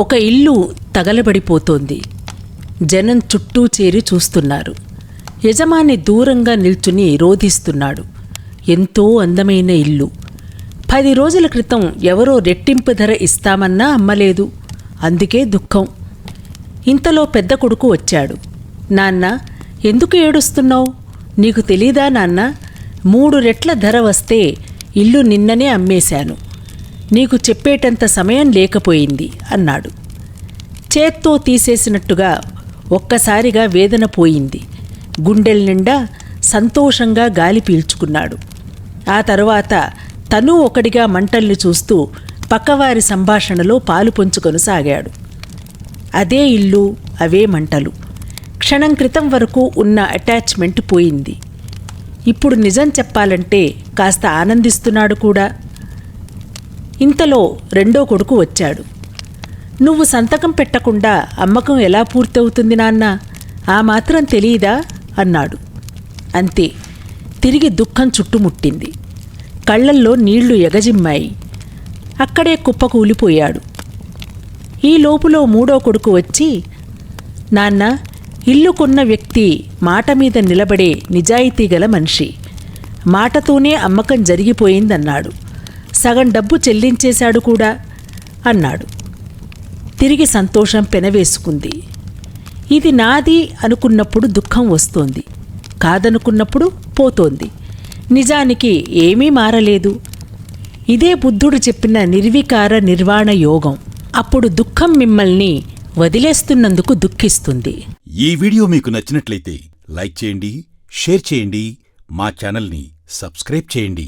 ఒక ఇల్లు తగలబడిపోతోంది. జనం చుట్టూ చేరి చూస్తున్నారు. యజమాని దూరంగా నిల్చుని రోధిస్తున్నాడు. ఎంతో అందమైన ఇల్లు. 10 రోజుల క్రితం ఎవరో రెట్టింపు ధర ఇస్తామన్నా అమ్మలేదు. అందుకే దుఃఖం. ఇంతలో పెద్ద కొడుకు వచ్చాడు. నాన్న, ఎందుకు ఏడుస్తున్నావు? నీకు తెలీదా నాన్న? 3 రెట్ల ధర వస్తే ఇల్లు నిన్ననే అమ్మేశాను. నీకు చెప్పేటంత సమయం లేకపోయింది అన్నాడు. చేత్తో తీసేసినట్టుగా ఒక్కసారిగా వేదన పోయింది. గుండెల నిండా సంతోషంగా గాలి పీల్చుకున్నాడు. ఆ తరువాత తను ఒకడిగా మంటల్ని చూస్తూ పక్కవారి సంభాషణలో పాలు పంచుకొనసాగాడు. అదే ఇల్లు, అవే మంటలు. క్షణం క్రితం వరకు ఉన్న అటాచ్మెంట్ పోయింది. ఇప్పుడు నిజం చెప్పాలంటే కాస్త ఆనందిస్తున్నాడు కూడా. ఇంతలో రెండో కొడుకు వచ్చాడు. నువ్వు సంతకం పెట్టకుండా అమ్మకం ఎలా పూర్తవుతుంది నాన్న? ఆ మాత్రం తెలీదా అన్నాడు. అంతే. తిరిగి దుఃఖం చుట్టుముట్టింది. కళ్ళల్లో నీళ్లు ఎగజిమ్మాయి. అక్కడే కుప్పకూలిపోయాడు. ఈ లోపులో మూడో కొడుకు వచ్చి, నాన్న, ఇల్లు కొన్న వ్యక్తి మాట మీద నిలబడే నిజాయితీ గల మనిషి. మాటతోనే అమ్మకం జరిగిపోయిందన్నాడు. సగం డబ్బు చెల్లించేశాడు కూడా అన్నాడు. తిరిగి సంతోషం పెనవేసుకుంది. ఇది నాది అనుకున్నప్పుడు దుఃఖం వస్తోంది, కాదనుకున్నప్పుడు పోతోంది. నిజానికి ఏమీ మారలేదు. ఇదే బుద్ధుడు చెప్పిన నిర్వికార నిర్వాణ యోగం. అప్పుడు దుఃఖం మిమ్మల్ని వదిలేస్తున్నందుకు దుఃఖిస్తుంది. ఈ వీడియో మీకు నచ్చినట్లయితే లైక్ చేయండి, షేర్ చేయండి, మా ఛానల్ని సబ్స్క్రైబ్ చేయండి.